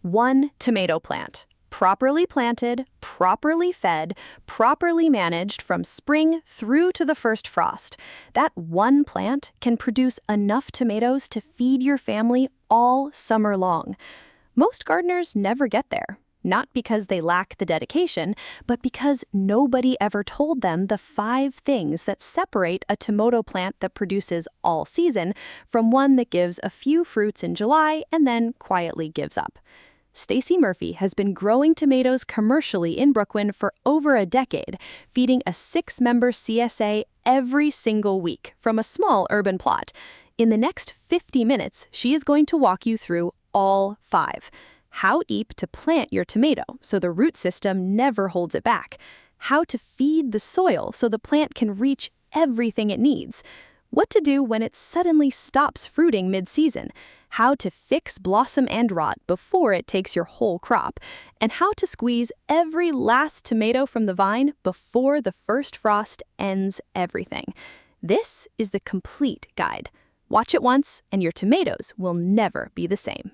One tomato plant, properly planted, properly fed, properly managed from spring through to the first frost. That one plant can produce enough tomatoes to feed your family all summer long. Most gardeners never get there, not because they lack the dedication, but because nobody ever told them the 5 things that separate a tomato plant that produces all season from one that gives a few fruits in July and then quietly gives up. Stacey Murphy has been growing tomatoes commercially in Brooklyn for over a decade, feeding a 6-member CSA every single week from a small urban plot. In the next 50 minutes, she is going to walk you through all 5. How deep to plant your tomato so the root system never holds it back. How to feed the soil so the plant can reach everything it needs. What to do when it suddenly stops fruiting mid-season. How to fix blossom and rot before it takes your whole crop. And how to squeeze every last tomato from the vine before the first frost ends everything. This is the complete guide. Watch it once and your tomatoes will never be the same.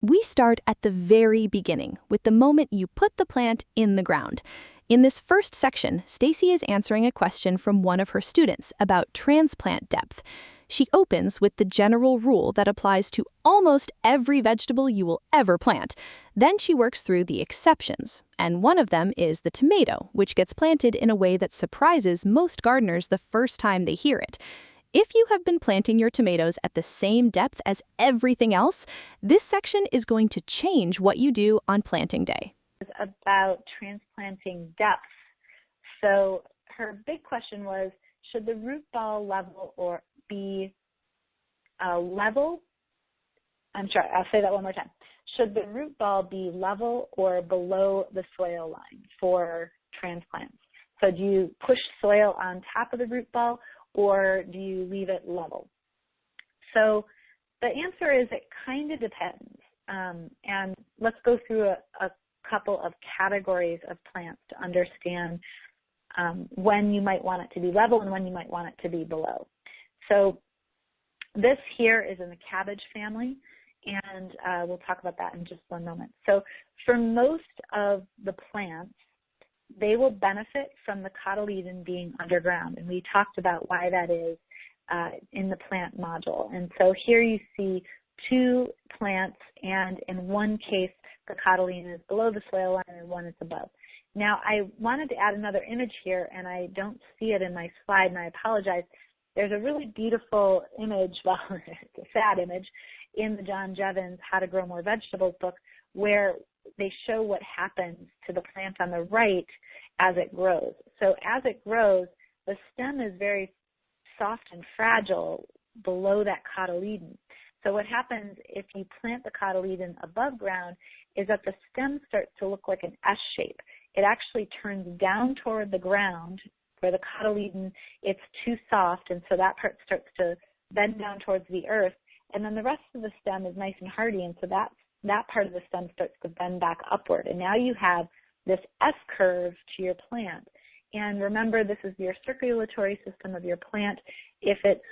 We start at the very beginning, with the moment you put the plant in the ground. In this first section, Stacey is answering a question from one of her students about transplant depth. She opens with the general rule that applies to almost every vegetable you will ever plant. Then she works through the exceptions, and one of them is the tomato, which gets planted in a way that surprises most gardeners the first time they hear it. If you have been planting your tomatoes at the same depth as everything else, this section is going to change what you do on planting day. About transplanting depth. So her big question was, should the root ball level or be level? I'm sorry, I'll say that one more time. Should the root ball be level or below the soil line for transplants? So do you push soil on top of the root ball or do you leave it level? So the answer is it kind of depends. And let's go through a couple of categories of plants to understand when you might want it to be level and when you might want it to be below. So this here is in the cabbage family, and we'll talk about that in just one moment. So for most of the plants, they will benefit from the cotyledon being underground, and we talked about why that is in the plant module. And so here you see 2 plants, and in one case, the cotyledon is below the soil line and one is above. Now, I wanted to add another image here, and I don't see it in my slide, and I apologize. There's a really beautiful image, well, it's a sad image, in the John Jevons How to Grow More Vegetables book, where they show what happens to the plant on the right as it grows. So as it grows, the stem is very soft and fragile below that cotyledon. So what happens if you plant the cotyledon above ground is that the stem starts to look like an S shape. It actually turns down toward the ground where the cotyledon, it's too soft, and so that part starts to bend down towards the earth, and then the rest of the stem is nice and hardy, and so that part of the stem starts to bend back upward. And now you have this S curve to your plant. And remember, this is your circulatory system of your plant. If it's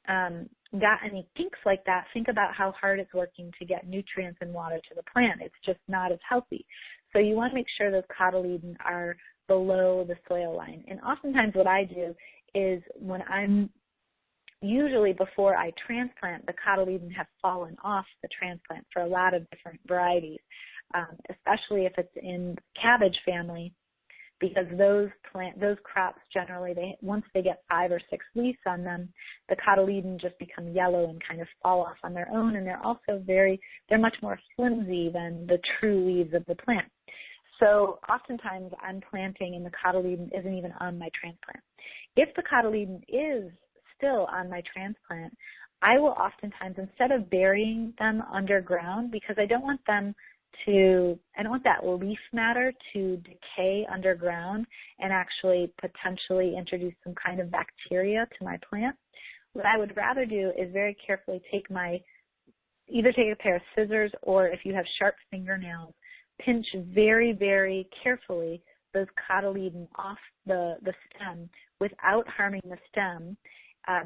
got any kinks like that, think about how hard it's working to get nutrients and water to the plant. It's just not as healthy. So you want to make sure those cotyledon are below the soil line. And oftentimes what I do is usually before I transplant, the cotyledon have fallen off the transplant for a lot of different varieties, especially if it's in cabbage family, because those crops generally, once they get 5 or 6 leaves on them, the cotyledon just become yellow and kind of fall off on their own, and they're also they're much more flimsy than the true leaves of the plant. So oftentimes I'm planting and the cotyledon isn't even on my transplant. If the cotyledon is still on my transplant, I will oftentimes, instead of burying them underground, because I don't want that leaf matter to decay underground and actually potentially introduce some kind of bacteria to my plant. What I would rather do is very carefully either take a pair of scissors, or if you have sharp fingernails, pinch very, very carefully those cotyledon off the stem without harming the stem,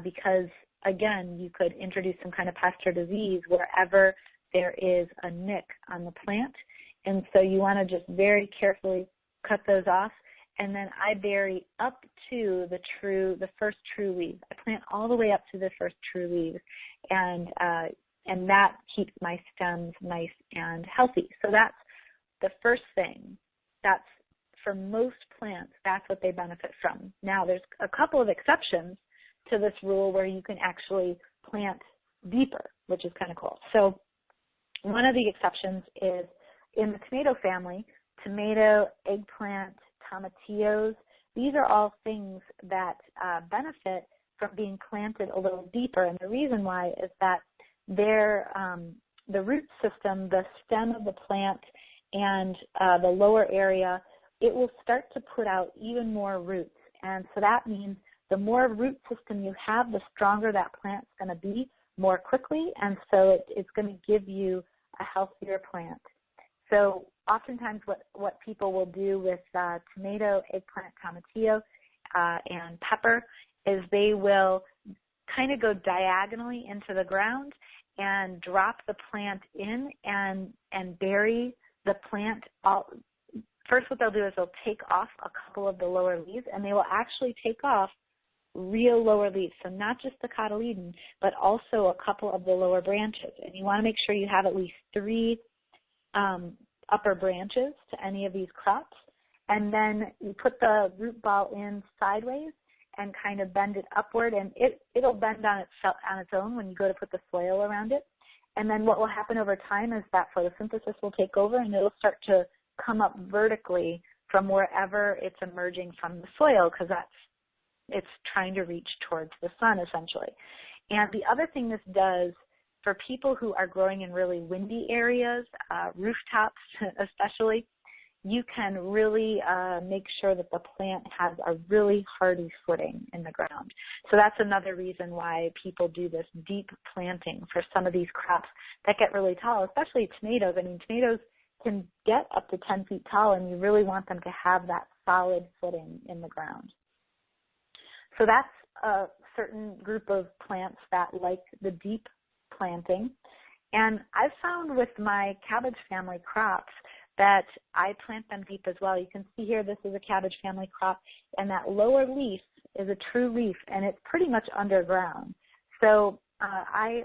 because again, you could introduce some kind of pest or disease wherever there is a nick on the plant. And so you want to just very carefully cut those off. And then I bury up to the first true leaf. I plant all the way up to the first true leaves, and that keeps my stems nice and healthy. So that's the first thing. That's, for most plants, that's what they benefit from. Now, there's a couple of exceptions to this rule where you can actually plant deeper, which is kind of cool. So one of the exceptions is in the tomato family, tomato, eggplant, tomatillos. These are all things that benefit from being planted a little deeper. And the reason why is that the root system, the stem of the plant, and the lower area, it will start to put out even more roots. And so that means the more root system you have, the stronger that plant's going to be more quickly. And so it's going to give you a healthier plant. So oftentimes what people will do with tomato, eggplant, tomatillo, and pepper is they will kind of go diagonally into the ground and drop the plant in and bury the plant. First, what they'll do is they'll take off a couple of the lower leaves, and they will actually take off real lower leaves. So not just the cotyledon, but also a couple of the lower branches. And you want to make sure you have at least 3 upper branches to any of these crops. And then you put the root ball in sideways and kind of bend it upward, and it'll bend on its own when you go to put the soil around it. And then what will happen over time is that photosynthesis will take over, and it'll start to come up vertically from wherever it's emerging from the soil, because it's trying to reach towards the sun, essentially. And the other thing this does for people who are growing in really windy areas, rooftops especially, you can really make sure that the plant has a really hardy footing in the ground. So that's another reason why people do this deep planting for some of these crops that get really tall, especially tomatoes. I mean, tomatoes can get up to 10 feet tall, and you really want them to have that solid footing in the ground. So that's a certain group of plants that like the deep planting. And I've found with my cabbage family crops that I plant them deep as well. You can see here, this is a cabbage family crop, and that lower leaf is a true leaf, and it's pretty much underground. So I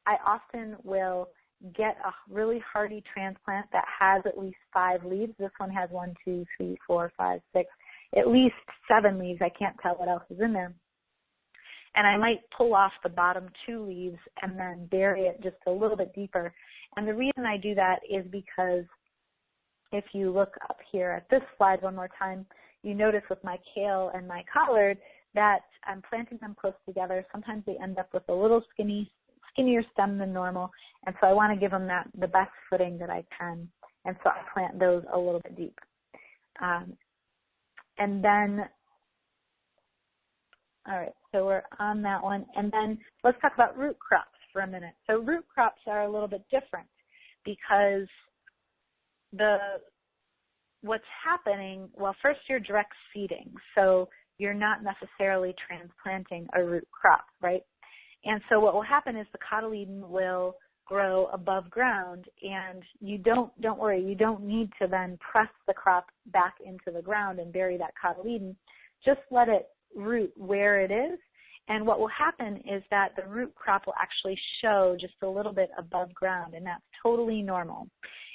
often will get a really hardy transplant that has at least 5 leaves. This one has 1, 2, 3, 4, 5, 6, at least 7 leaves. I can't tell what else is in there. And I might pull off the bottom 2 leaves and then bury it just a little bit deeper. And the reason I do that is because if you look up here at this slide one more time, you notice with my kale and my collard that I'm planting them close together. Sometimes they end up with a little skinnier stem than normal, and so I want to give them the best footing that I can, and so I plant those a little bit deep. And then, all right, so we're on that one. And then let's talk about root crops for a minute. So root crops are a little bit different because what's happening, well, first you're direct seeding, so you're not necessarily transplanting a root crop, right? And so what will happen is the cotyledon will grow above ground, and you don't worry, you don't need to then press the crop back into the ground and bury that cotyledon. Just let it root where it is, and what will happen is that the root crop will actually show just a little bit above ground, and that's totally normal.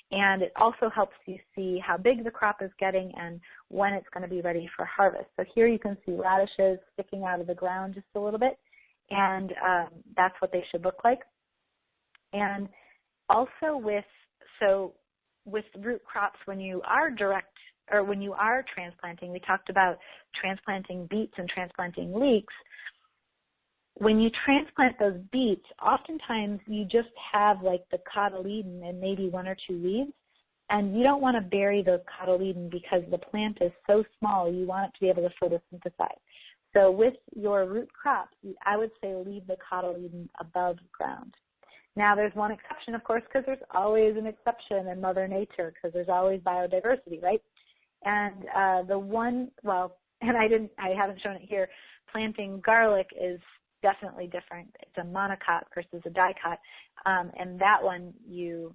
And it also helps you see how big the crop is getting and when it's going to be ready for harvest. So here you can see radishes sticking out of the ground just a little bit, and that's what they should look like. And also with root crops, when you are transplanting, we talked about transplanting beets and transplanting leeks. When you transplant those beets, oftentimes you just have like the cotyledon and maybe 1 or 2 leaves, and you don't want to bury those cotyledon because the plant is so small, you want it to be able to photosynthesize. So with your root crops, I would say leave the cotyledon above ground. Now there's one exception, of course, because there's always an exception in Mother Nature, because there's always biodiversity, right? And and I haven't shown it here, planting garlic is definitely different. It's a monocot versus a dicot, and that one you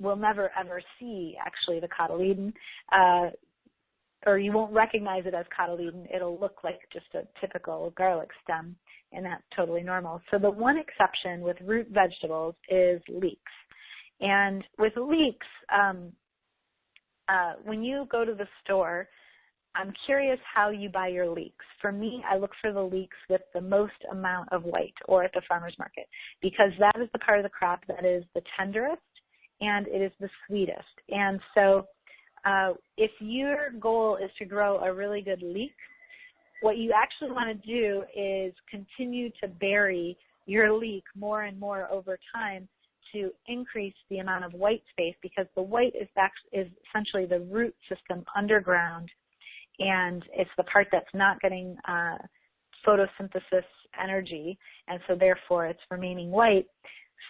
will never ever see actually the cotyledon, or you won't recognize it as cotyledon. It'll look like just a typical garlic stem, and that's totally normal. So the one exception with root vegetables is leeks. And with leeks, when you go to the store, I'm curious how you buy your leeks. For me, I look for the leeks with the most amount of white, or at the farmer's market, because that is the part of the crop that is the tenderest and it is the sweetest. And so if your goal is to grow a really good leek, what you actually want to do is continue to bury your leek more and more over time to increase the amount of white space, because the white is essentially the root system underground, and it's the part that's not getting photosynthesis energy, and so therefore it's remaining white.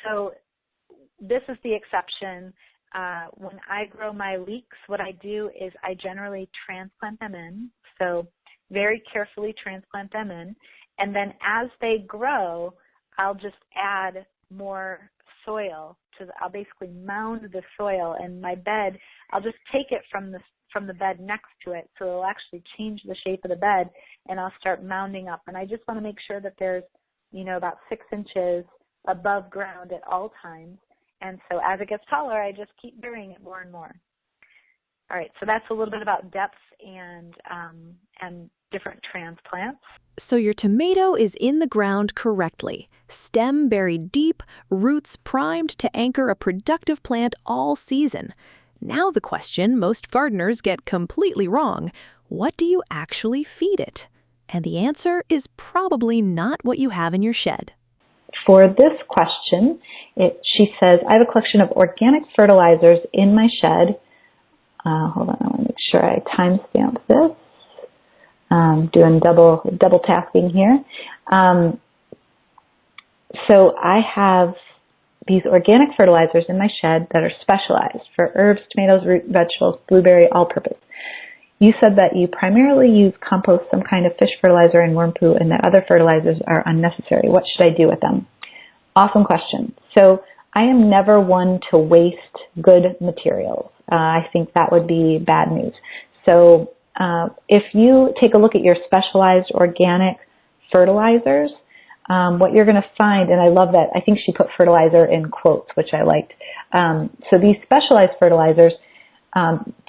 So this is the exception. When I grow my leeks, what I do is I generally transplant them in, so very carefully transplant them in, and then as they grow, I'll just add more soil I'll basically mound the soil, and my bed, I'll just take it from the bed next to it, so it'll actually change the shape of the bed, and I'll start mounding up. And I just want to make sure that there's, about 6 inches above ground at all times. And so as it gets taller, I just keep burying it more and more. All right, so that's a little bit about depth and different transplants. So your tomato is in the ground correctly, stem buried deep, roots primed to anchor a productive plant all season. Now the question most gardeners get completely wrong: what do you actually feed it? And the answer is probably not what you have in your shed. For this question, she says, I have a collection of organic fertilizers in my shed. Hold on, I want to make sure I timestamp this. Doing double tasking here. So I have these organic fertilizers in my shed that are specialized for herbs, tomatoes, root vegetables, blueberry, all-purpose. You said that you primarily use compost, some kind of fish fertilizer, and worm poo, and that other fertilizers are unnecessary. What should I do with them? Awesome question. So I am never one to waste good materials. I think that would be bad news. So if you take a look at your specialized organic fertilizers, what you're going to find, and I love that, I think she put fertilizer in quotes, which I liked. So these specialized fertilizers,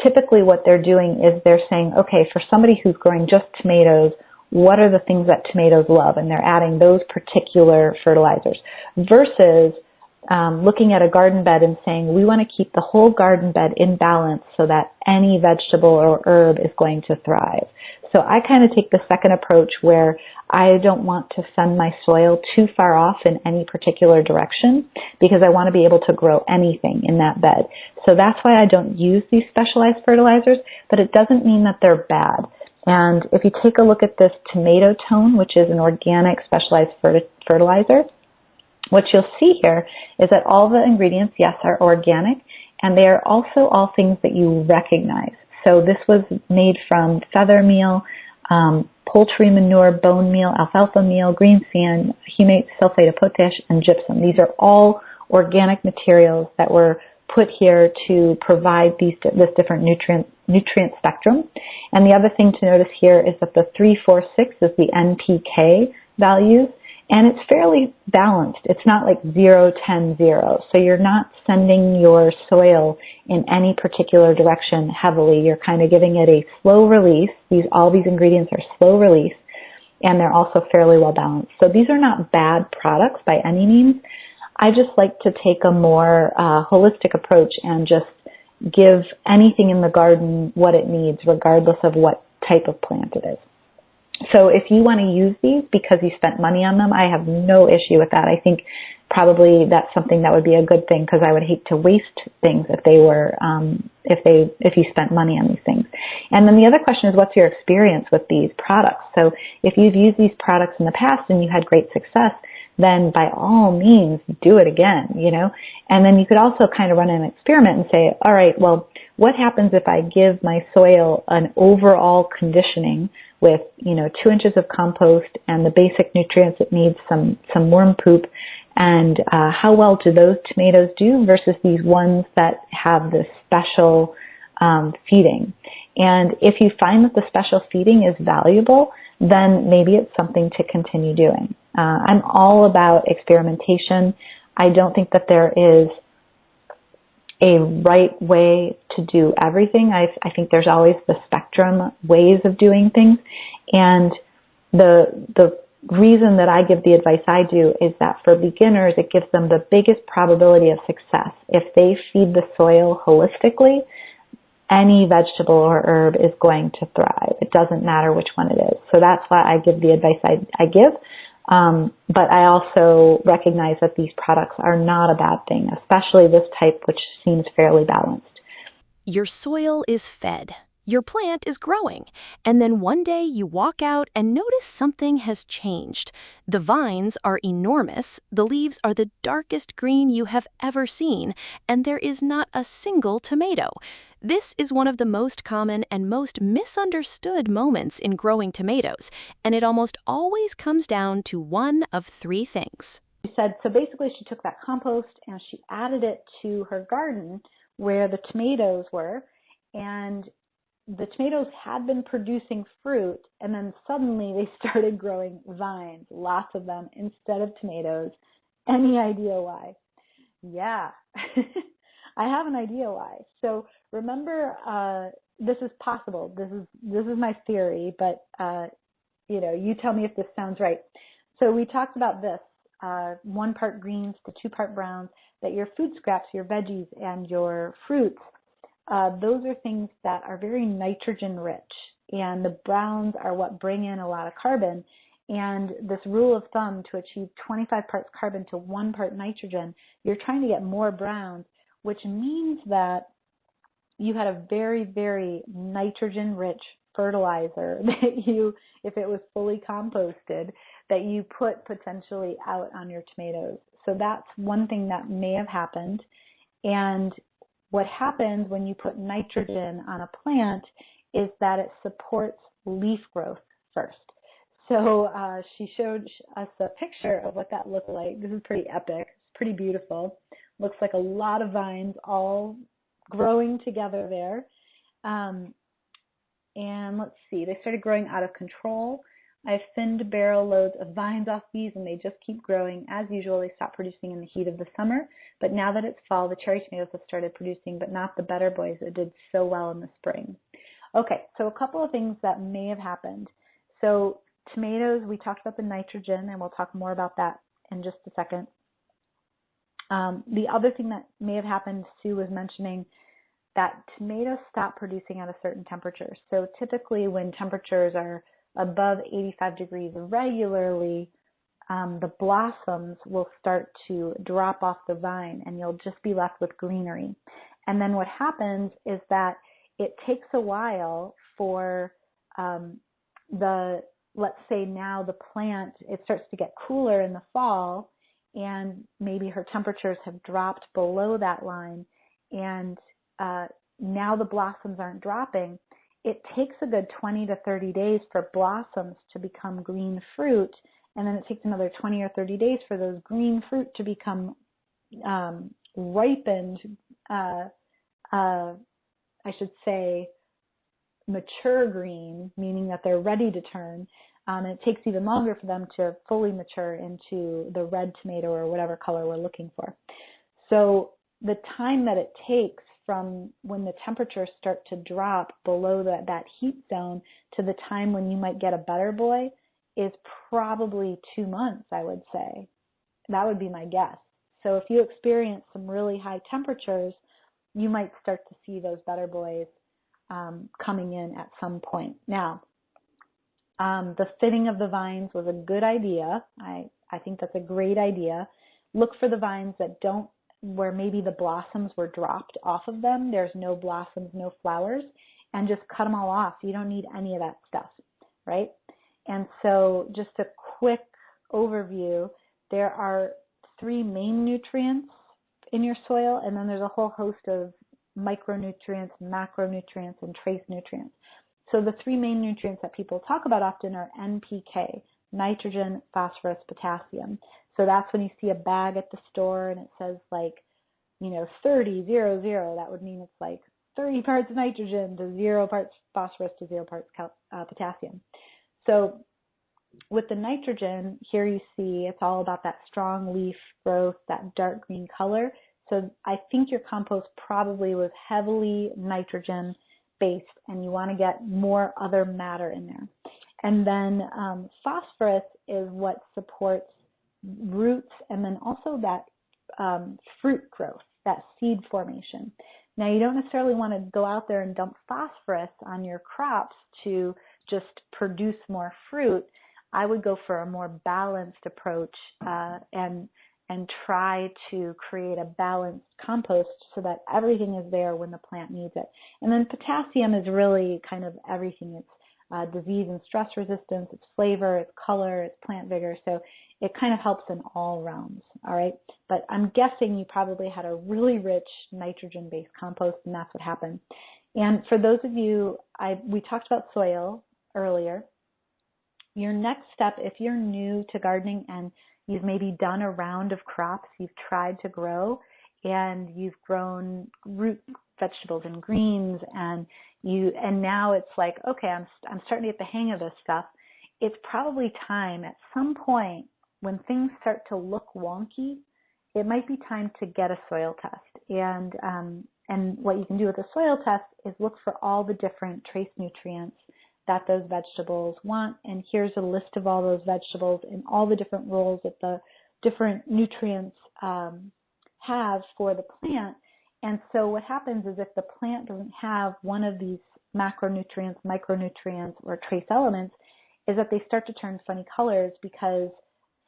typically what they're doing is they're saying, okay, for somebody who's growing just tomatoes, what are the things that tomatoes love? And they're adding those particular fertilizers versus looking at a garden bed and saying, we want to keep the whole garden bed in balance so that any vegetable or herb is going to thrive. So I kind of take the second approach where I don't want to send my soil too far off in any particular direction because I want to be able to grow anything in that bed. So that's why I don't use these specialized fertilizers, but it doesn't mean that they're bad. And if you take a look at this tomato tone, which is an organic specialized fertilizer, what you'll see here is that all the ingredients, yes, are organic, and they are also all things that you recognize. So this was made from feather meal, poultry manure, bone meal, alfalfa meal, green sand, humate, sulfate of potash, and gypsum. These are all organic materials that were put here to provide this different nutrient spectrum. And the other thing to notice here is that the 3, 4, 6 is the NPK values. And it's fairly balanced. It's not like 0, 10, 0. So you're not sending your soil in any particular direction heavily. You're kind of giving it a slow release. All these ingredients are slow release, and they're also fairly well balanced. So these are not bad products by any means. I just like to take a more holistic approach and just give anything in the garden what it needs, regardless of what type of plant it is. So if you want to use these because you spent money on them, I have no issue with that. I think probably that's something that would be a good thing because I would hate to waste things if you spent money on these things. And then the other question is, what's your experience with these products? So if you've used these products in the past and you had great success, then by all means do it again, And then you could also kind of run an experiment and say, all right, well, what happens if I give my soil an overall conditioning with, 2 inches of compost and the basic nutrients it needs, some worm poop, and how well do those tomatoes do versus these ones that have this special feeding. And if you find that the special feeding is valuable, then maybe it's something to continue doing. I'm all about experimentation. I don't think that there is a right way to do everything. I think there's always the spectrum ways of doing things. And the reason that I give the advice I do is that for beginners, it gives them the biggest probability of success. If they feed the soil holistically, any vegetable or herb is going to thrive. It doesn't matter which one it is. So that's why I give the advice I give. But I also recognize that these products are not a bad thing, especially this type, which seems fairly balanced. Your soil is fed. Your plant is growing. And then one day you walk out and notice something has changed. The vines are enormous. The leaves are the darkest green you have ever seen. And there is not a single tomato. This is one of the most common and most misunderstood moments in growing tomatoes, and it almost always comes down to one of 3 things. She said, so basically she took that compost and she added it to her garden where the tomatoes were, and the tomatoes had been producing fruit, and then suddenly they started growing vines, lots of them, instead of tomatoes. Any idea why? Yeah. I have an idea why. So remember, this is possible. This is my theory, but you tell me if this sounds right. So we talked about this, 1 part greens to 2 part browns, that your food scraps, your veggies, and your fruits, those are things that are very nitrogen rich, and the browns are what bring in a lot of carbon. And this rule of thumb, to achieve 25 parts carbon to 1 part nitrogen, you're trying to get more browns, which means that you had a very, very nitrogen-rich fertilizer that you, if it was fully composted, that you put potentially out on your tomatoes. So that's one thing that may have happened. And what happens when you put nitrogen on a plant is that it supports leaf growth first. So she showed us a picture of what that looked like. This is pretty epic. It's pretty beautiful. Looks like a lot of vines all growing together there. And let's see, they started growing out of control. I've thinned barrel loads of vines off these, and they just keep growing. As usual, they stop producing in the heat of the summer. But now that it's fall, the cherry tomatoes have started producing, but not the better boys that did so well in the spring. Okay, so a couple of things that may have happened. So tomatoes, we talked about the nitrogen, and we'll talk more about that in just a second. The other thing that may have happened, Sue was mentioning that tomatoes stop producing at a certain temperature. So typically when temperatures are above 85 degrees regularly, the blossoms will start to drop off the vine, and you'll just be left with greenery. And then what happens is that it takes a while for let's say now the plant, it starts to get cooler in the fall, and maybe her temperatures have dropped below that line, and now the blossoms aren't dropping. It takes a good 20 to 30 days for blossoms to become green fruit, and then it takes another 20 or 30 days for those green fruit to become ripened, I should say mature green, meaning that they're ready to turn. And it takes even longer for them to fully mature into the red tomato or whatever color we're looking for. So the time that it takes from when the temperatures start to drop below that heat zone to the time when you might get a better boy is probably 2 months, I would say. That would be my guess. So if you experience some really high temperatures, you might start to see those better boys coming in at some point. Now, the thinning of the vines was a good idea. I think that's a great idea. Look for the vines that don't, where maybe the blossoms were dropped off of them. There's no blossoms, no flowers, and just cut them all off. You don't need any of that stuff, right? And so just a quick overview, there are 3 main nutrients in your soil, and then there's a whole host of micronutrients, macronutrients, and trace nutrients. So the three main nutrients that people talk about often are NPK, nitrogen, phosphorus, potassium. So that's when you see a bag at the store and it says like, 30, 0, 0. That would mean it's like 30 parts nitrogen to 0 parts phosphorus to 0 parts potassium. So with the nitrogen, here you see it's all about that strong leaf growth, that dark green color. So I think your compost probably was heavily nitrogen based and you want to get more other matter in there. And then phosphorus is what supports roots and then also that fruit growth, that seed formation. Now you don't necessarily want to go out there and dump phosphorus on your crops to just produce more fruit. I would go for a more balanced approach and try to create a balanced compost so that everything is there when the plant needs it. And then potassium is really kind of everything. It's disease and stress resistance, it's flavor, it's color, it's plant vigor. So it kind of helps in all realms, all right? But I'm guessing you probably had a really rich nitrogen-based compost, and that's what happened. And for those of you, we talked about soil earlier. Your next step, if you're new to gardening and you've maybe done a round of crops, you've tried to grow, and you've grown root vegetables and greens, and now it's like, okay, I'm starting to get the hang of this stuff. It's probably time at some point when things start to look wonky, it might be time to get a soil test. And what you can do with a soil test is look for all the different trace nutrients that those vegetables want. And here's a list of all those vegetables and all the different roles that the different nutrients have for the plant. And so what happens is if the plant doesn't have one of these macronutrients, micronutrients, or trace elements, is that they start to turn funny colors because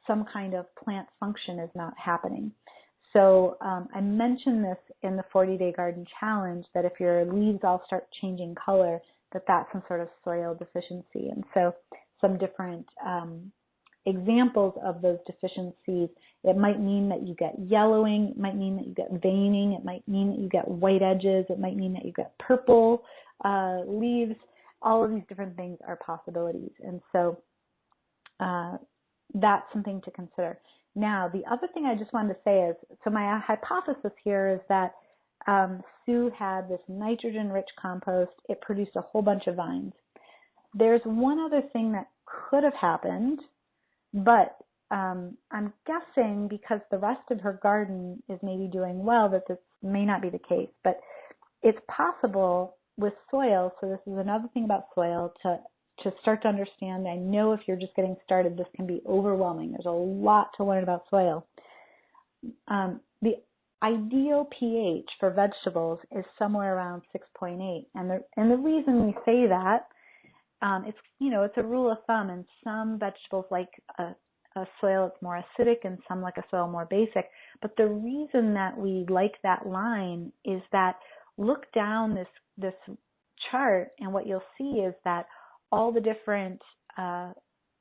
some kind of plant function is not happening. So I mentioned this in the 40-day garden challenge, that if your leaves all start changing color, that's some sort of soil deficiency. And so some different examples of those deficiencies, it might mean that you get yellowing, it might mean that you get veining, it might mean that you get white edges, it might mean that you get purple leaves. All of these different things are possibilities. And so that's something to consider. Now, the other thing I just wanted to say is, so my hypothesis here is that Sue had this nitrogen-rich compost. It produced a whole bunch of vines. There's one other thing that could have happened, but I'm guessing because the rest of her garden is maybe doing well that this may not be the case. But it's possible with soil, so this is another thing about soil to start to understand. I know if you're just getting started, this can be overwhelming. There's a lot to learn about soil. The ideal pH for vegetables is somewhere around 6.8, and the reason we say that, it's a rule of thumb, and some vegetables like a soil that's more acidic and some like a soil more basic. But the reason that we like that line is that look down this chart, and what you'll see is that all the different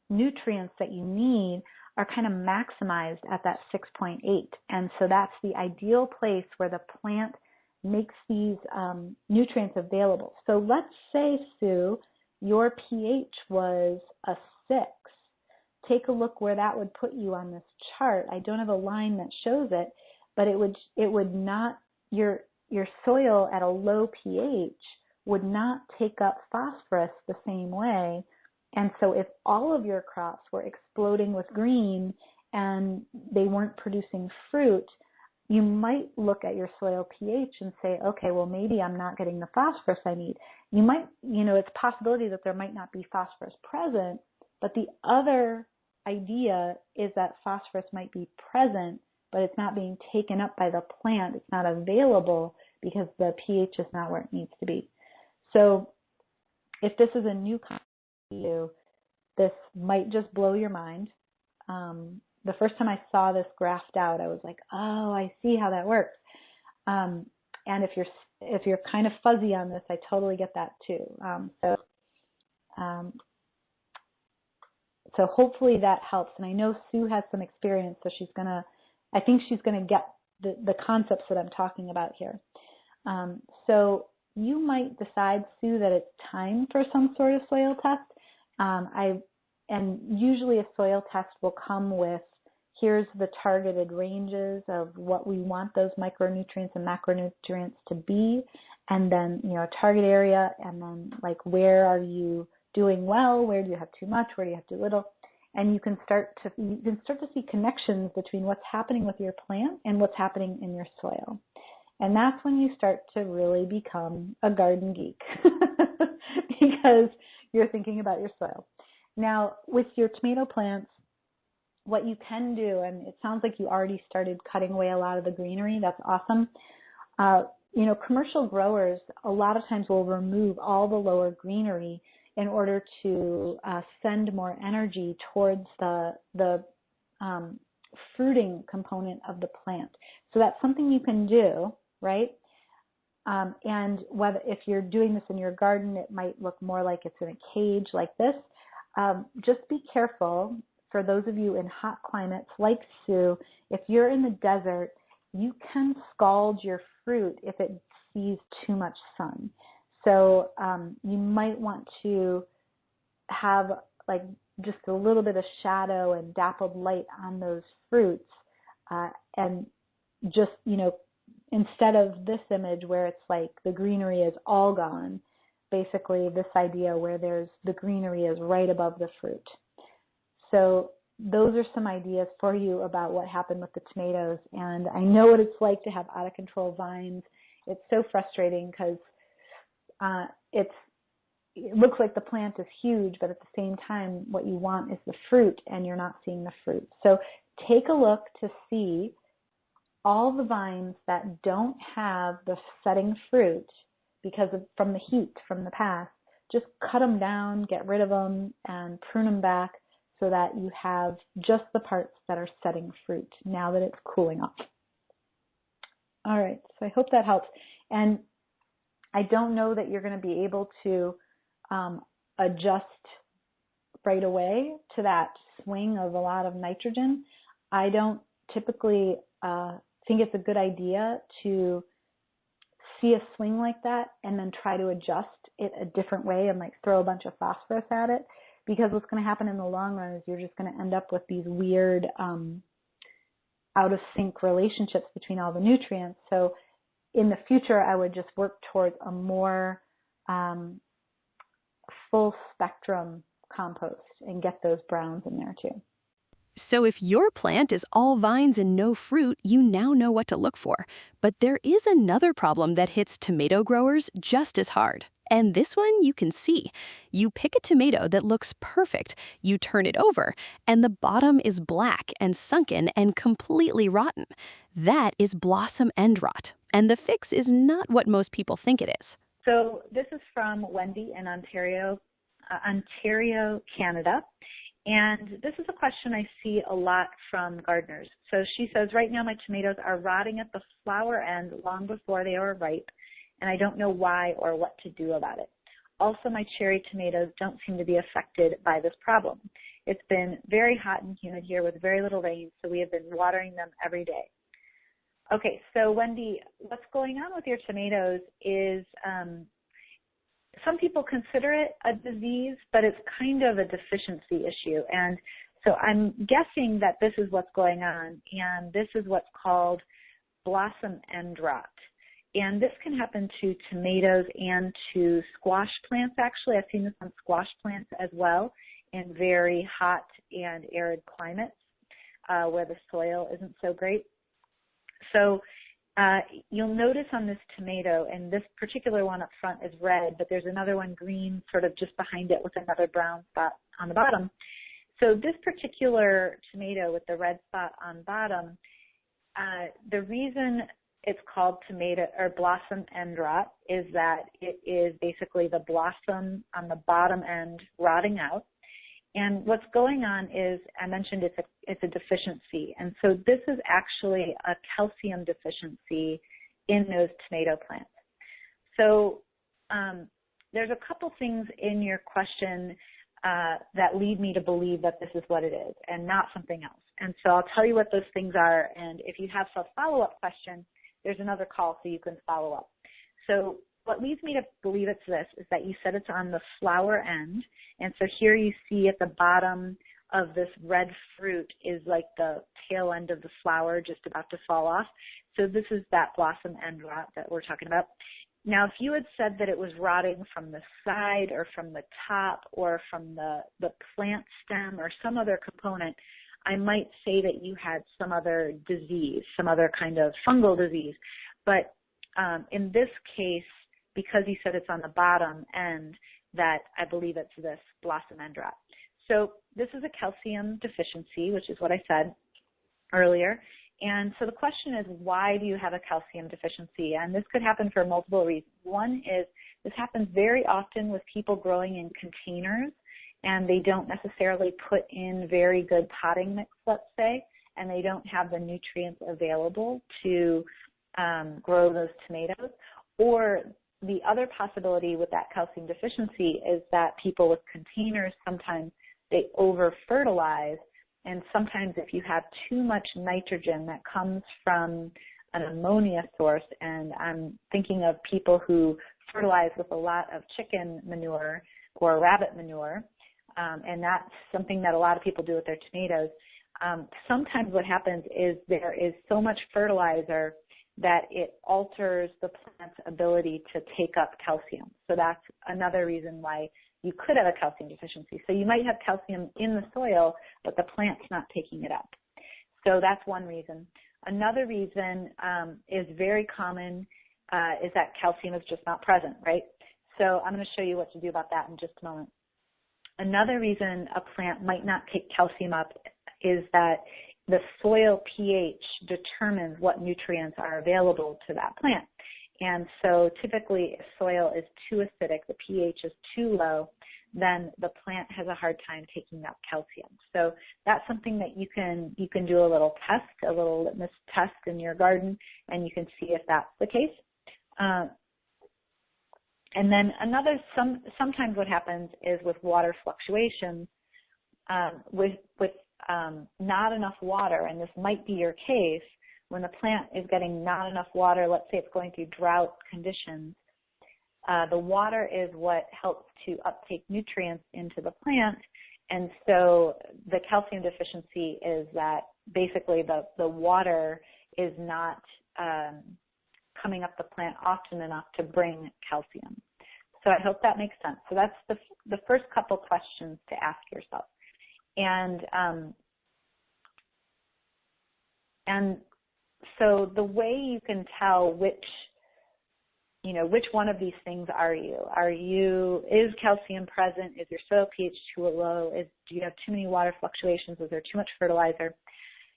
nutrients that you need are kind of maximized at that 6.8. And so that's the ideal place where the plant makes these nutrients available. So let's say, Sue, your pH was a 6. Take a look where that would put you on this chart. I don't have a line that shows it, but it would not, your soil at a low pH would not take up phosphorus the same way. And so if all of your crops were exploding with green and they weren't producing fruit, you might look at your soil pH and say, okay, well, maybe I'm not getting the phosphorus I need. You might, it's a possibility that there might not be phosphorus present, but the other idea is that phosphorus might be present, but it's not being taken up by the plant. It's not available because the pH is not where it needs to be. So if this is a new concept to you, this might just blow your mind. The first time I saw this graphed out, I was like, oh, I see how that works. And if you're kind of fuzzy on this, I totally get that too. So hopefully that helps. And I know Sue has some experience, so I think she's gonna get the concepts that I'm talking about here. So you might decide, Sue, that it's time for some sort of soil test. And usually a soil test will come with, here's the targeted ranges of what we want those micronutrients and macronutrients to be, and then, a target area, and then like, where are you doing well, where do you have too much, where do you have too little, and you can start to see connections between what's happening with your plant and what's happening in your soil. And that's when you start to really become a garden geek because you're thinking about your soil. Now, with your tomato plants, what you can do, and it sounds like you already started cutting away a lot of the greenery. That's awesome. Commercial growers a lot of times will remove all the lower greenery in order to send more energy towards the fruiting component of the plant. So that's something you can do, right? And if you're doing this in your garden, it might look more like it's in a cage like this. Just be careful. For those of you in hot climates like Sue, if you're in the desert, you can scald your fruit if it sees too much sun. So you might want to have like just a little bit of shadow and dappled light on those fruits, and just, instead of this image where it's like the greenery is all gone, basically this idea where the greenery is right above the fruit. So those are some ideas for you about what happened with the tomatoes. And I know what it's like to have out of control vines. It's so frustrating because it looks like the plant is huge, but at the same time, what you want is the fruit, and you're not seeing the fruit. So take a look to see all the vines that don't have the setting fruit from the heat from the past. Just cut them down, get rid of them, and prune them back so that you have just the parts that are setting fruit now that it's cooling off. All right, so I hope that helps. And I don't know that you're going to be able to adjust right away to that swing of a lot of nitrogen. I don't typically think it's a good idea to see a swing like that and then try to adjust it a different way and like throw a bunch of phosphorus at it, because what's going to happen in the long run is you're just going to end up with these weird out of sync relationships between all the nutrients. So in the future, I would just work towards a more full spectrum compost and get those browns in there too. So if your plant is all vines and no fruit, you now know what to look for. But there is another problem that hits tomato growers just as hard. And this one you can see. You pick a tomato that looks perfect, you turn it over, and the bottom is black and sunken and completely rotten. That is blossom end rot. And the fix is not what most people think it is. So this is from Wendy in Ontario, Canada. And this is a question I see a lot from gardeners. So she says, right now my tomatoes are rotting at the flower end long before they are ripe, and I don't know why or what to do about it. Also, my cherry tomatoes don't seem to be affected by this problem. It's been very hot and humid here with very little rain, so we have been watering them every day. Okay, so Wendy, what's going on with your tomatoes is some people consider it a disease, but it's kind of a deficiency issue. And so I'm guessing that this is what's going on, and this is what's called blossom end rot. And this can happen to tomatoes and to squash plants, actually. I've seen this on squash plants as well in very hot and arid climates where the soil isn't so great. So you'll notice on this tomato, and this particular one up front is red, but there's another one green sort of just behind it with another brown spot on the bottom. So this particular tomato with the red spot on bottom, the reason it's called tomato or blossom end rot is that it is basically the blossom on the bottom end rotting out. And what's going on is, I mentioned it's a deficiency. And so this is actually a calcium deficiency in those tomato plants. So there's a couple things in your question that lead me to believe that this is what it is and not something else. And so I'll tell you what those things are. And if you have a follow-up question, there's another call so you can follow up. So what leads me to believe it's this is that you said it's on the flower end. And so here you see at the bottom of this red fruit is like the tail end of the flower just about to fall off. So this is that blossom end rot that we're talking about. Now, if you had said that it was rotting from the side or from the top or from the plant stem or some other component, I might say that you had some other disease, some other kind of fungal disease. But in this case, because you said it's on the bottom end, that I believe it's this blossom end rot. So this is a calcium deficiency, which is what I said earlier. And so the question is, why do you have a calcium deficiency? And this could happen for multiple reasons. One is this happens very often with people growing in containers, and they don't necessarily put in very good potting mix, let's say, and they don't have the nutrients available to grow those tomatoes. Or the other possibility with that calcium deficiency is that people with containers, sometimes they over-fertilize. And sometimes if you have too much nitrogen that comes from an ammonia source, and I'm thinking of people who fertilize with a lot of chicken manure or rabbit manure, and that's something that a lot of people do with their tomatoes. Sometimes what happens is there is so much fertilizer that it alters the plant's ability to take up calcium. So that's another reason why you could have a calcium deficiency. So you might have calcium in the soil, but the plant's not taking it up. So that's one reason. Another reason is very common is that calcium is just not present, right? So I'm going to show you what to do about that in just a moment. Another reason a plant might not take calcium up is that the soil pH determines what nutrients are available to that plant. And so typically if soil is too acidic, the pH is too low, then the plant has a hard time taking up calcium. So that's something that you can do a little test, a little litmus test in your garden, and you can see if that's the case. And then sometimes what happens is with water fluctuations, with not enough water, and this might be your case, when the plant is getting not enough water, let's say it's going through drought conditions, the water is what helps to uptake nutrients into the plant. And so the calcium deficiency is that basically the water is not coming up the plant often enough to bring calcium. So I hope that makes sense. So that's the first couple questions to ask yourself. And so the way you can tell which one of these things are you? Is calcium present? Is your soil pH too low? Do you have too many water fluctuations? Is there too much fertilizer?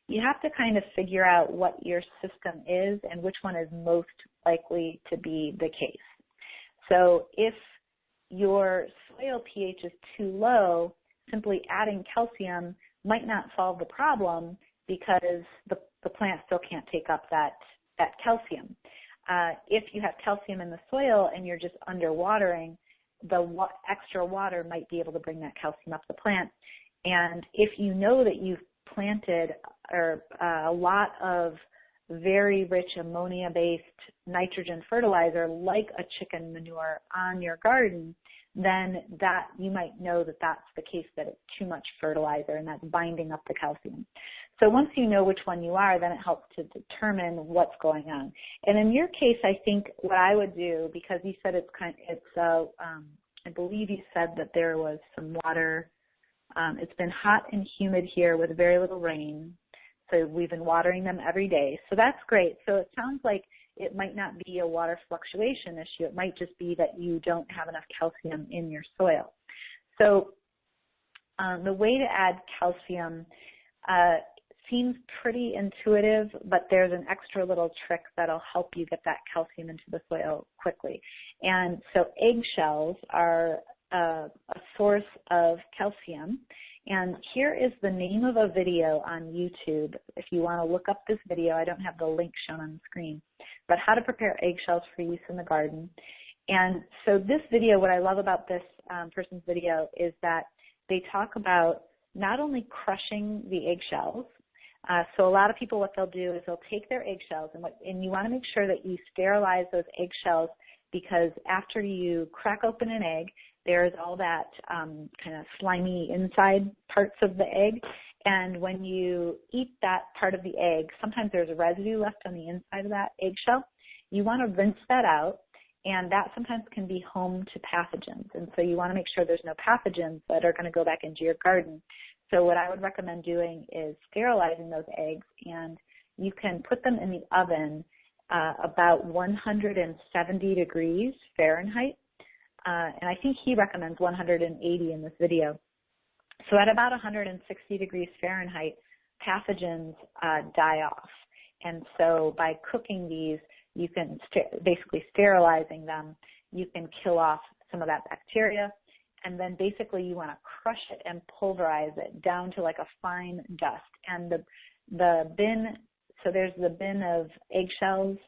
You have to kind of figure out what your system is and which one is most likely to be the case. So if your soil pH is too low, simply adding calcium might not solve the problem because the plant still can't take up that calcium. If you have calcium in the soil and you're just underwatering, the extra water might be able to bring that calcium up the plant. And if you know that you've planted a lot of very rich ammonia-based nitrogen fertilizer like a chicken manure on your garden, then that you might know that that's the case, that it's too much fertilizer and that's binding up the calcium. So once you know which one you are, then it helps to determine what's going on. And in your case, I think what I would do, because you said I believe you said that there was some water. It's been hot and humid here with very little rain. So we've been watering them every day. So that's great. So it sounds like it might not be a water fluctuation issue. It might just be that you don't have enough calcium in your soil. So the way to add calcium seems pretty intuitive, but there's an extra little trick that'll help you get that calcium into the soil quickly. And so eggshells are a source of calcium. And here is the name of a video on YouTube. If you want to look up this video, I don't have the link shown on the screen, but how to prepare eggshells for use in the garden. And so this video, what I love about this person's video is that they talk about not only crushing the eggshells. So a lot of people, what they'll do is they'll take their eggshells, and you want to make sure that you sterilize those eggshells because after you crack open an egg, there's all that kind of slimy inside parts of the egg. And when you eat that part of the egg, sometimes there's a residue left on the inside of that eggshell. You want to rinse that out, and that sometimes can be home to pathogens. And so you want to make sure there's no pathogens that are going to go back into your garden. So what I would recommend doing is sterilizing those eggs, and you can put them in the oven about 170 degrees Fahrenheit. And I think he recommends 180 in this video. So at about 160 degrees Fahrenheit, pathogens die off. And so by cooking these, you can basically sterilizing them, you can kill off some of that bacteria. And then basically you want to crush it and pulverize it down to like a fine dust. And the bin, so there's the bin of eggshells,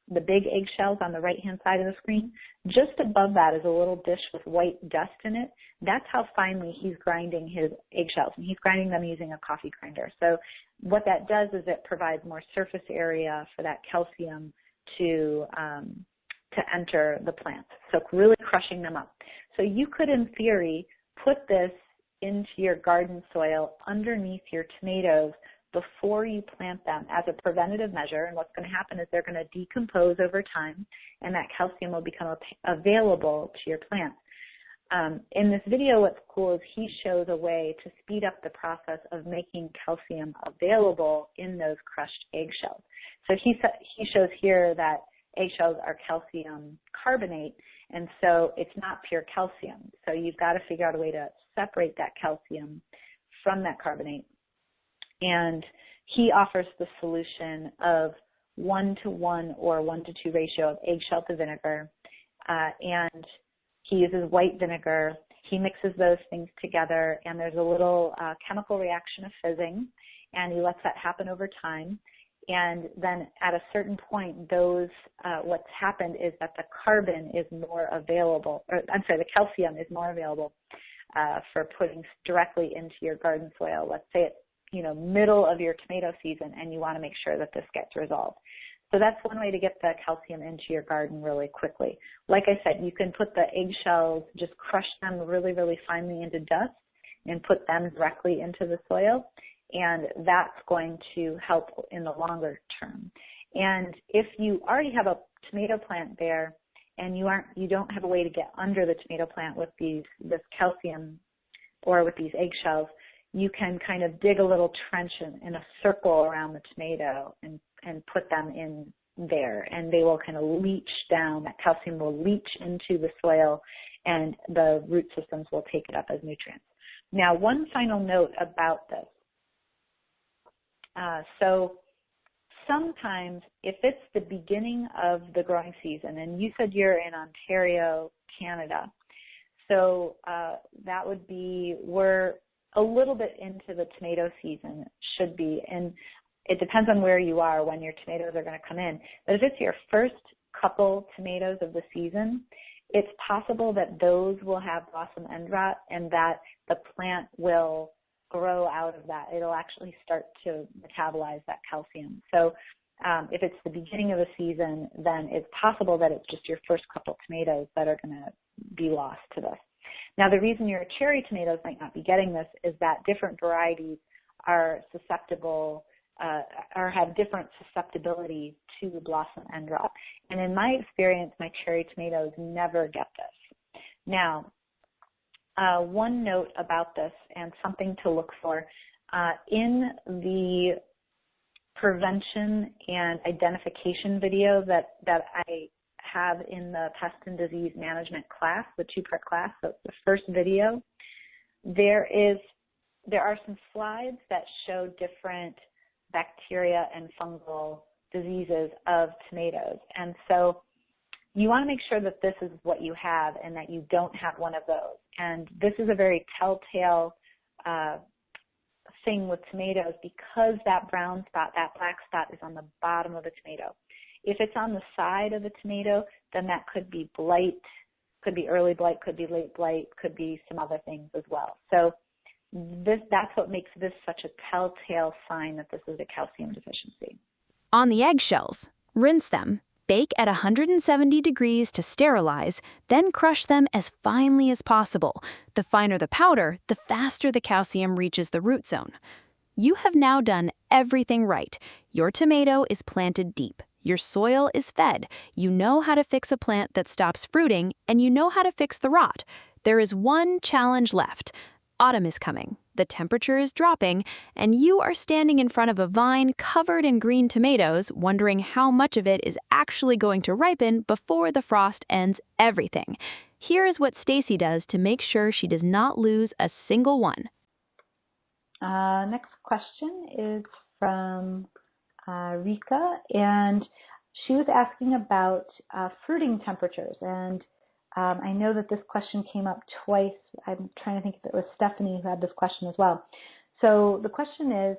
the big eggshells on the right-hand side of the screen. Just above that is a little dish with white dust in it. That's how finely he's grinding his eggshells, and he's grinding them using a coffee grinder. So what that does is it provides more surface area for that calcium to enter the plants. So really crushing them up. So you could, in theory, put this into your garden soil underneath your tomatoes before you plant them as a preventative measure. And what's going to happen is they're going to decompose over time, and that calcium will become available to your plants. In this video, what's cool is he shows a way to speed up the process of making calcium available in those crushed eggshells. So he shows here that eggshells are calcium carbonate, and so it's not pure calcium. So you've got to figure out a way to separate that calcium from that carbonate. And he offers the solution of 1-to-1 or 1-to-2 ratio of eggshell to vinegar. And he uses white vinegar. He mixes those things together, and there's a little chemical reaction of fizzing, and he lets that happen over time. And then at a certain point, what's happened is that the carbon is more available, or I'm sorry, the calcium is more available for putting directly into your garden soil. Let's say it's middle of your tomato season, and you want to make sure that this gets resolved. So that's one way to get the calcium into your garden really quickly. Like I said, you can put the eggshells, just crush them really, really finely into dust and put them directly into the soil, and that's going to help in the longer term. And if you already have a tomato plant there and you don't have a way to get under the tomato plant with this calcium or with these eggshells, you can kind of dig a little trench in a circle around the tomato and put them in there, and they will kind of leach down. That calcium will leach into the soil, and the root systems will take it up as nutrients. Now, one final note about this. So sometimes if it's the beginning of the growing season, and you said you're in Ontario, Canada, so that would be, we're a little bit into the tomato season, should be, and it depends on where you are when your tomatoes are going to come in. But if it's your first couple tomatoes of the season, it's possible that those will have blossom end rot and that the plant will grow out of that. It'll actually start to metabolize that calcium. So if it's the beginning of the season, then it's possible that it's just your first couple tomatoes that are going to be lost to this. Now, the reason your cherry tomatoes might not be getting this is that different varieties are susceptible or have different susceptibility to the blossom end rot. And in my experience, my cherry tomatoes never get this. Now, one note about this and something to look for, in the prevention and identification video that I have in the pest and disease management class, the 2-part class, so it's the first video, there are some slides that show different bacteria and fungal diseases of tomatoes. And so you want to make sure that this is what you have and that you don't have one of those. And this is a very telltale thing with tomatoes because that brown spot, that black spot is on the bottom of the tomato. If it's on the side of the tomato, then that could be blight, could be early blight, could be late blight, could be some other things as well. So that's what makes this such a telltale sign that this is a calcium deficiency. On the eggshells, rinse them, Bake at 170 degrees to sterilize, then crush them as finely as possible. The finer the powder, the faster the calcium reaches the root zone. You have now done everything right. Your tomato is planted deep. Your soil is fed. You know how to fix a plant that stops fruiting, and you know how to fix the rot. There is one challenge left. Autumn is coming. The temperature is dropping, and you are standing in front of a vine covered in green tomatoes, wondering how much of it is actually going to ripen before the frost ends everything. Here is what Stacey does to make sure she does not lose a single one. Next question is from Rika, and she was asking about fruiting temperatures. And I know that this question came up twice. I'm trying to think if it was Stephanie who had this question as well. So the question is,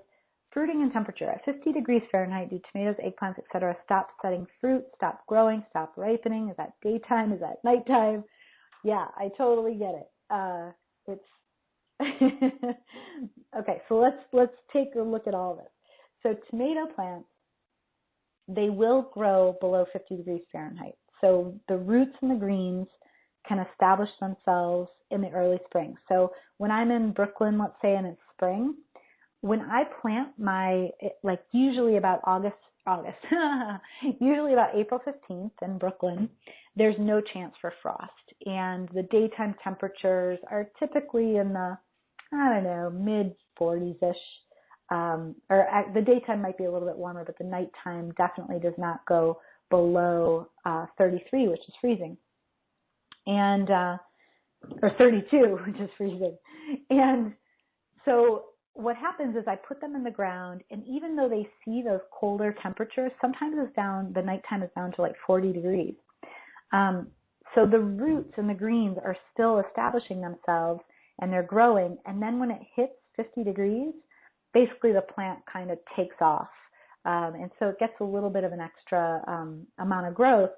fruiting and temperature. At 50 degrees Fahrenheit, do tomatoes, eggplants, etc. stop setting fruit, stop growing, stop ripening? Is that daytime? Is that nighttime? Yeah, I totally get it. It's okay, so let's take a look at all of this. So tomato plants, they will grow below 50 degrees Fahrenheit. So the roots and the greens can establish themselves in the early spring. So when I'm in Brooklyn, let's say, and it's spring, when I plant usually about usually about April 15th in Brooklyn, there's no chance for frost. And the daytime temperatures are typically in the, mid 40s-ish. The daytime might be a little bit warmer, but the nighttime definitely does not go below 33, which is freezing. And, or 32, which is freezing. And so what happens is I put them in the ground, and even though they see those colder temperatures, sometimes the nighttime is down to like 40 degrees. So the roots and the greens are still establishing themselves, and they're growing. And then when it hits 50 degrees, basically the plant kind of takes off. And so it gets a little bit of an extra amount of growth.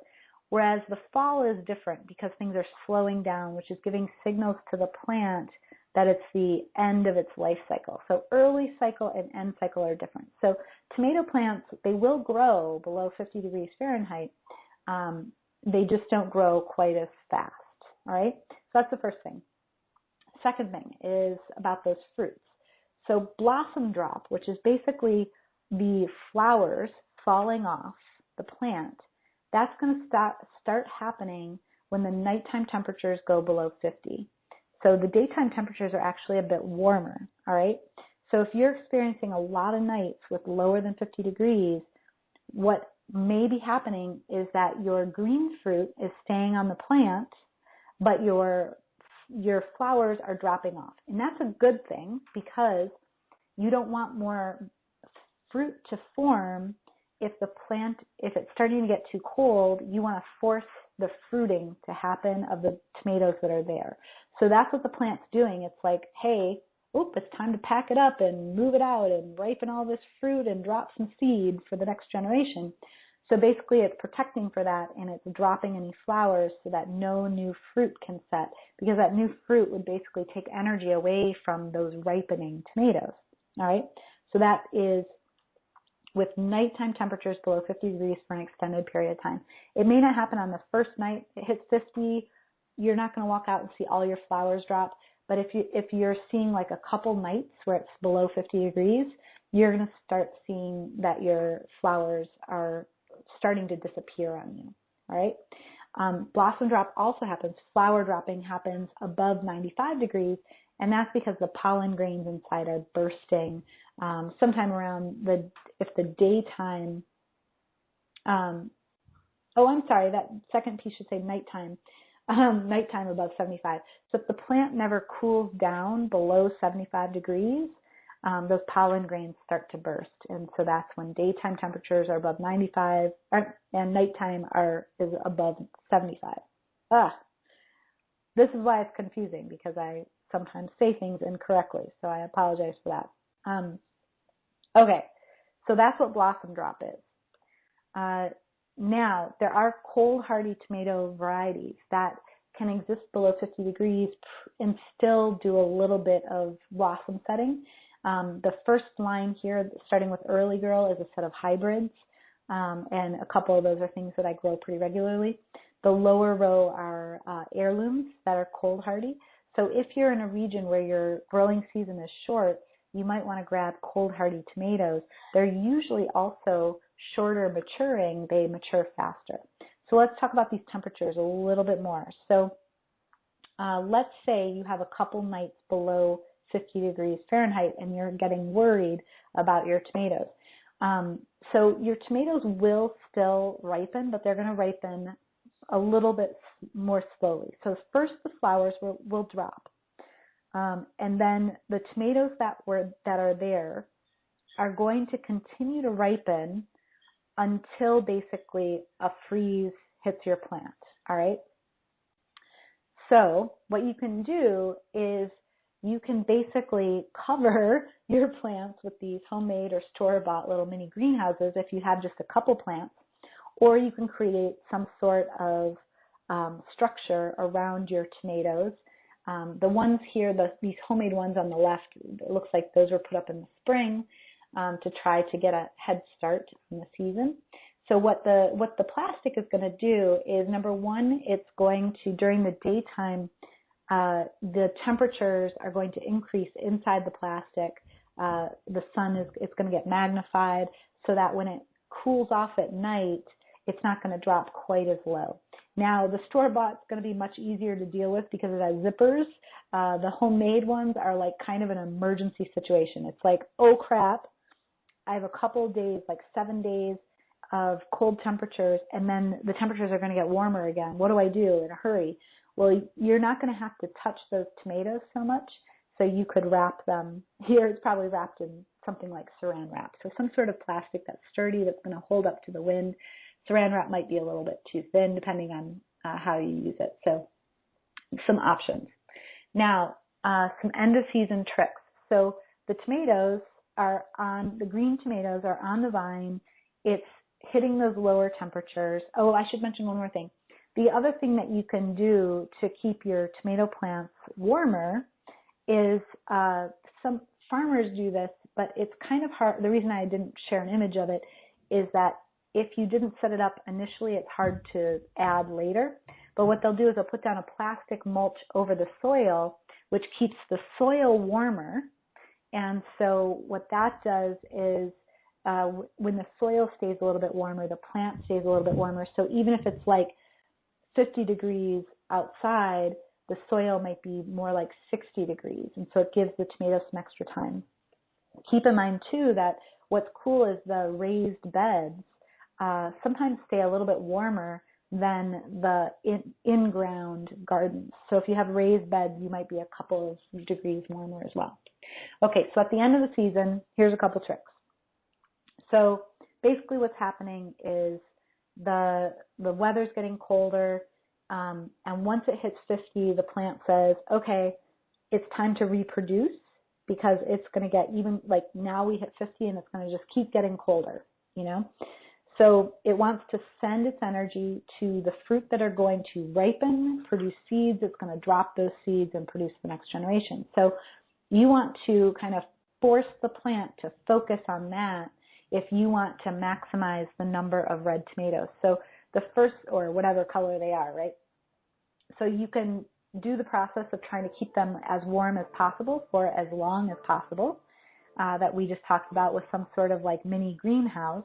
Whereas the fall is different because things are slowing down, which is giving signals to the plant that it's the end of its life cycle. So early cycle and end cycle are different. So tomato plants, they will grow below 50 degrees Fahrenheit. They just don't grow quite as fast, all right? So that's the first thing. Second thing is about those fruits. So blossom drop, which is basically the flowers falling off the plant, that's going to start happening when the nighttime temperatures go below 50. So the daytime temperatures are actually a bit warmer, all right? So if you're experiencing a lot of nights with lower than 50 degrees, what may be happening is that your green fruit is staying on the plant, but your flowers are dropping off. And that's a good thing because you don't want more fruit to form if it's starting to get too cold. You want to force the fruiting to happen of the tomatoes that are there. So that's what the plant's doing. It's like, hey, it's time to pack it up and move it out and ripen all this fruit and drop some seed for the next generation. So basically it's protecting for that, and it's dropping any flowers so that no new fruit can set, because that new fruit would basically take energy away from those ripening tomatoes. All right, so that is with nighttime temperatures below 50 degrees for an extended period of time. It may not happen on the first night it hits 50. You're not going to walk out and see all your flowers drop. But if you're seeing like a couple nights where it's below 50 degrees, you're going to start seeing that your flowers are starting to disappear on you. All right. Blossom drop also happens. Flower dropping happens above 95 degrees, and that's because the pollen grains inside are bursting sometime around if the daytime. That second piece should say nighttime. Nighttime above 75. So if the plant never cools down below 75 degrees, those pollen grains start to burst. And so that's when daytime temperatures are above 95 and nighttime is above 75. This is why it's confusing, because I sometimes say things incorrectly. So I apologize for that. Okay, so that's what blossom drop is. Now, there are cold hardy tomato varieties that can exist below 50 degrees and still do a little bit of blossom setting. The first line here, starting with Early Girl, is a set of hybrids. and a couple of those are things that I grow pretty regularly. The lower row are heirlooms that are cold hardy. So if you're in a region where your growing season is short, you might want to grab cold hardy tomatoes. They're usually also shorter maturing, they mature faster. So let's talk about these temperatures a little bit more. So let's say you have a couple nights below 50 degrees Fahrenheit and you're getting worried about your tomatoes. So your tomatoes will still ripen, but they're going to ripen a little bit more slowly. So first the flowers will drop. And then the tomatoes that are there are going to continue to ripen until basically a freeze hits your plant, all right? So what you can do is you can basically cover your plants with these homemade or store-bought little mini greenhouses if you have just a couple plants, or you can create some sort of structure around your tomatoes. The ones here, these homemade ones on the left, it looks like those were put up in the spring to try to get a head start in the season. So what the plastic is going to do is, number one, it's going to, during the daytime, the temperatures are going to increase inside the plastic. The sun is going to get magnified so that when it cools off at night, it's not going to drop quite as low. Now, the store-bought is going to be much easier to deal with because it has zippers. The homemade ones are like kind of an emergency situation. It's like, oh crap, I have a couple of days, like 7 days of cold temperatures, and then the temperatures are going to get warmer again. What do I do in a hurry? Well, you're not going to have to touch those tomatoes so much, so you could wrap them. Here it's probably wrapped in something like saran wrap, so some sort of plastic that's sturdy, that's going to hold up to the wind. Saran wrap might be a little bit too thin depending on how you use it, so some options. Now, some end of season tricks. So the tomatoes the green tomatoes are on the vine. It's hitting those lower temperatures. Oh, I should mention one more thing. The other thing that you can do to keep your tomato plants warmer is some farmers do this, but it's kind of hard. The reason I didn't share an image of it is that if you didn't set it up initially, it's hard to add later. But what they'll do is they'll put down a plastic mulch over the soil, which keeps the soil warmer. And so what that does is when the soil stays a little bit warmer, the plant stays a little bit warmer. So even if it's like 50 degrees outside, the soil might be more like 60 degrees. And so it gives the tomatoes some extra time. Keep in mind, too, that what's cool is the raised beds sometimes stay a little bit warmer than the in-ground gardens. So if you have raised beds, you might be a couple of degrees warmer as well. Okay, so at the end of the season, here's a couple tricks. So basically what's happening is the weather's getting colder, and once it hits 50, the plant says, okay, it's time to reproduce because it's going to get even, like now we hit 50 and it's going to just keep getting colder, you know? So it wants to send its energy to the fruit that are going to ripen, produce seeds. It's going to drop those seeds and produce the next generation. So you want to kind of force the plant to focus on that if you want to maximize the number of red tomatoes. So the first, or whatever color they are, right? So you can do the process of trying to keep them as warm as possible for as long as possible that we just talked about with some sort of like mini greenhouse.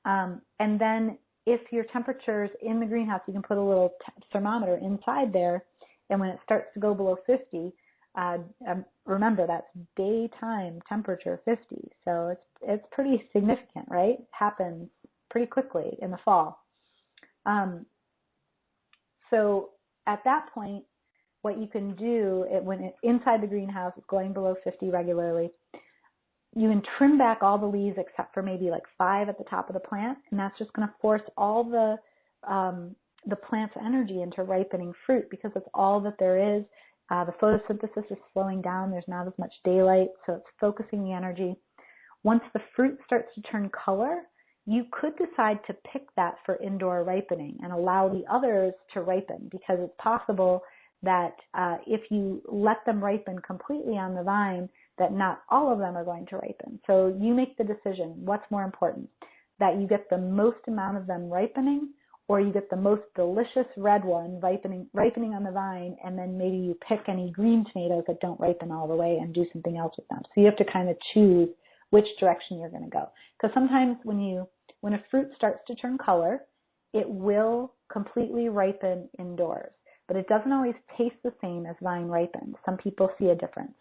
And then if your temperatures in the greenhouse, you can put a little thermometer inside there, and when it starts to go below 50, remember that's daytime temperature 50, so it's pretty significant, right? It happens pretty quickly in the fall. So at that point, what you can do, when it's inside the greenhouse, it's going below 50 regularly, you can trim back all the leaves except for maybe like 5 at the top of the plant, and that's just going to force all the plant's energy into ripening fruit because it's all that there is. The photosynthesis is slowing down. There's not as much daylight, so it's focusing the energy. Once the fruit starts to turn color, you could decide to pick that for indoor ripening and allow the others to ripen, because it's possible that if you let them ripen completely on the vine, that not all of them are going to ripen. So you make the decision. What's more important, that you get the most amount of them ripening, or you get the most delicious red one ripening on the vine, and then maybe you pick any green tomatoes that don't ripen all the way and do something else with them. So you have to kind of choose which direction you're going to go. Because sometimes when a fruit starts to turn color, it will completely ripen indoors. But it doesn't always taste the same as vine ripened. Some people see a difference.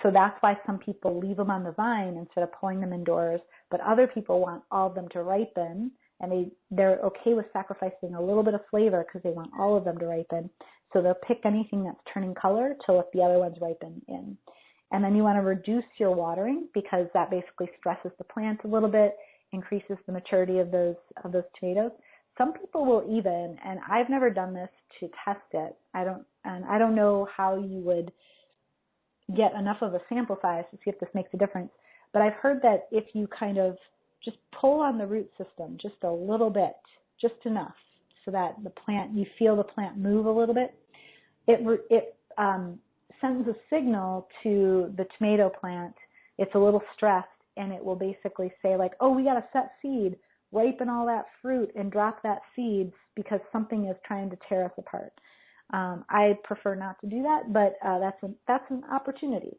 So that's why some people leave them on the vine instead of pulling them indoors. But other people want all of them to ripen, and they're okay with sacrificing a little bit of flavor because they want all of them to ripen. So they'll pick anything that's turning color to let the other ones ripen in. And then you want to reduce your watering because that basically stresses the plant a little bit, increases the maturity of those tomatoes. Some people will even, and I've never done this to test it. I don't know how you would get enough of a sample size to see if this makes a difference. But I've heard that if you kind of just pull on the root system just a little bit, just enough, so that you feel the plant move a little bit, it sends a signal to the tomato plant. It's a little stressed, and it will basically say like, oh, we got to set seed, ripen all that fruit and drop that seed because something is trying to tear us apart. I prefer not to do that, but that's an opportunity.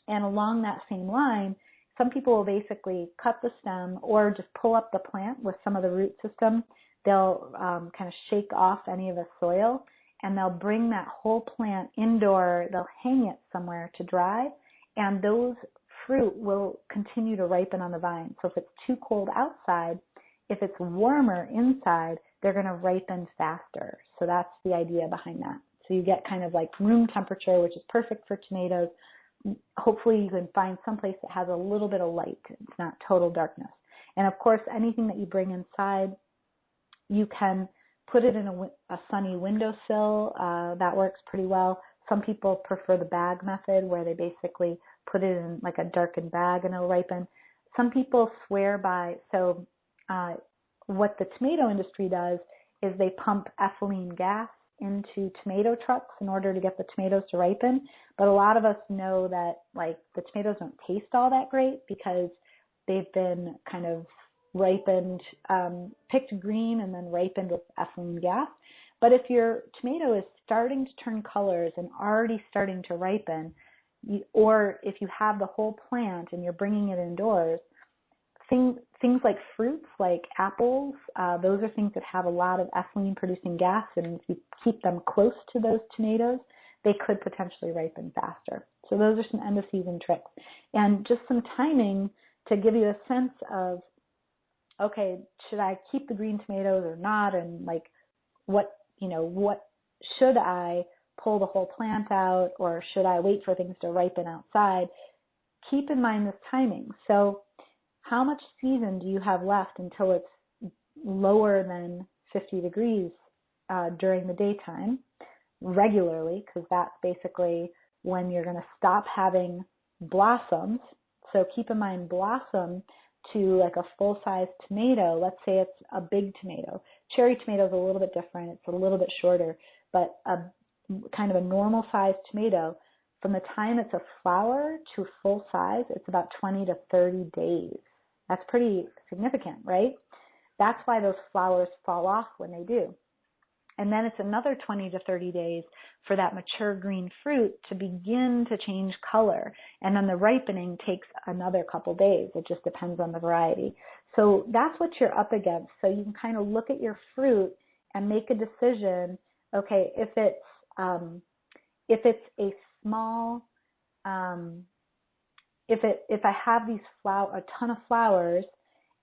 And along that same line, some people will basically cut the stem or just pull up the plant with some of the root system. They'll kind of shake off any of the soil, and they'll bring that whole plant indoor. They'll hang it somewhere to dry, and those fruit will continue to ripen on the vine. So if it's too cold outside, if it's warmer inside, they're going to ripen faster. So that's the idea behind that. So you get kind of like room temperature, which is perfect for tomatoes. Hopefully you can find someplace that has a little bit of light. It's not total darkness. And of course, anything that you bring inside, you can put it in a sunny windowsill. That works pretty well. Some people prefer the bag method where they basically put it in like a darkened bag and it'll ripen. Some people swear by, what the tomato industry does is they pump ethylene gas into tomato trucks in order to get the tomatoes to ripen. But a lot of us know that like the tomatoes don't taste all that great because they've been kind of ripened, picked green and then ripened with ethylene gas. But if your tomato is starting to turn colors and already starting to ripen, or if you have the whole plant and you're bringing it indoors, things like fruits, like apples, those are things that have a lot of ethylene-producing gas, and if you keep them close to those tomatoes, they could potentially ripen faster. So those are some end-of-season tricks. And just some timing to give you a sense of, okay, should I keep the green tomatoes or not, and like what should I pull the whole plant out, or should I wait for things to ripen outside? Keep in mind this timing. So how much season do you have left until it's lower than 50 degrees during the daytime regularly, because that's basically when you're going to stop having blossoms. So keep in mind blossom to like a full-size tomato. Let's say it's a big tomato. Cherry tomato is a little bit different. It's a little bit shorter, but a kind of a normal-sized tomato, from the time it's a flower to full size, it's about 20 to 30 days. That's pretty significant, right? That's why those flowers fall off when they do. And then it's another 20 to 30 days for that mature green fruit to begin to change color. And then the ripening takes another couple days. It just depends on the variety. So that's what you're up against. So you can kind of look at your fruit and make a decision. Okay, if it's a small, if I have a ton of flowers,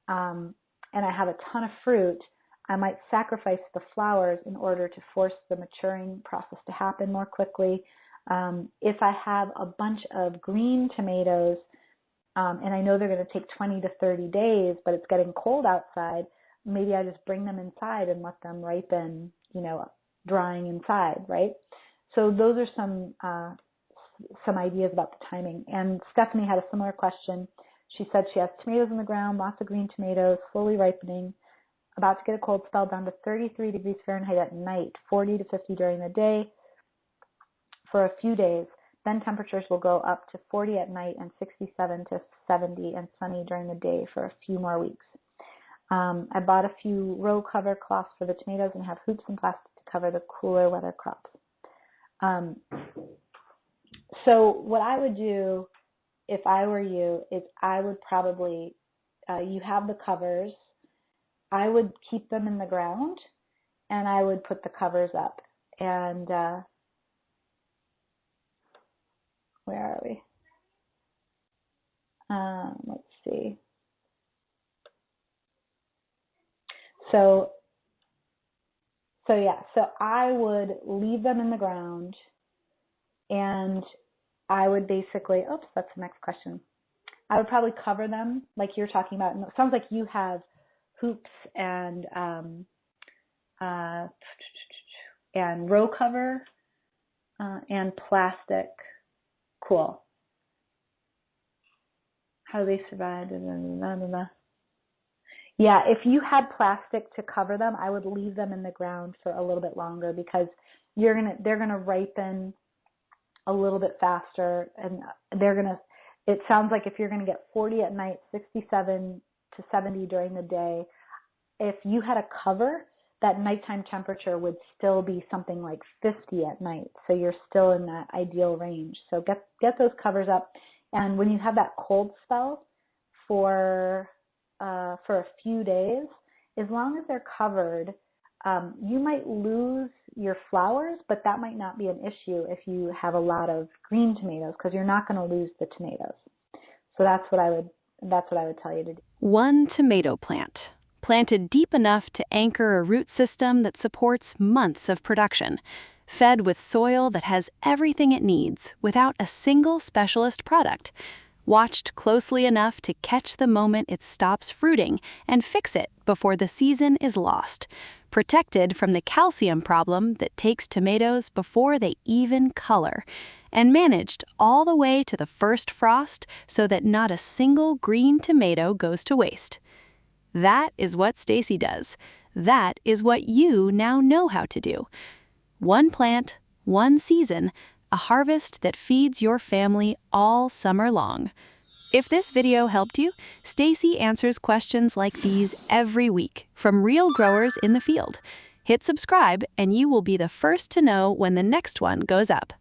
and I have a ton of fruit, I might sacrifice the flowers in order to force the maturing process to happen more quickly. If I have a bunch of green tomatoes, and I know they're going to take 20 to 30 days, but it's getting cold outside, maybe I just bring them inside and let them ripen, drying inside, right? So those are some ideas about the timing. And Stephanie had a similar question. She said she has tomatoes in the ground, lots of green tomatoes, slowly ripening, about to get a cold spell, down to 33 degrees Fahrenheit at night, 40 to 50 during the day for a few days. Then temperatures will go up to 40 at night and 67 to 70 and sunny during the day for a few more weeks. I bought a few row cover cloths for the tomatoes and have hoops and plastic to cover the cooler weather crops. So what I would do if I were you is I would probably, you have the covers, I would keep them in the ground and I would put the covers up. And where are we? Let's see. So I would leave them in the ground, and I would basically, oops, that's the next question. I would probably cover them like you're talking about. And it sounds like you have hoops and row cover and plastic. Cool. How do they survive? Yeah, if you had plastic to cover them, I would leave them in the ground for a little bit longer because they're gonna ripen a little bit faster, and it sounds like if you're gonna get 40 at night, 67 to 70 during the day, if you had a cover, that nighttime temperature would still be something like 50 at night. So you're still in that ideal range. So get those covers up. And when you have that cold spell for a few days, as long as they're covered, you might lose your flowers, but that might not be an issue if you have a lot of green tomatoes because you're not going to lose the tomatoes. So that's what I would tell you to do. One tomato plant, planted deep enough to anchor a root system that supports months of production, fed with soil that has everything it needs without a single specialist product, watched closely enough to catch the moment it stops fruiting and fix it before the season is lost, protected from the calcium problem that takes tomatoes before they even color, and managed all the way to the first frost so that not a single green tomato goes to waste. That is what Stacey does. That is what you now know how to do. One plant, one season, a harvest that feeds your family all summer long. If this video helped you, Stacey answers questions like these every week from real growers in the field. Hit subscribe and you will be the first to know when the next one goes up.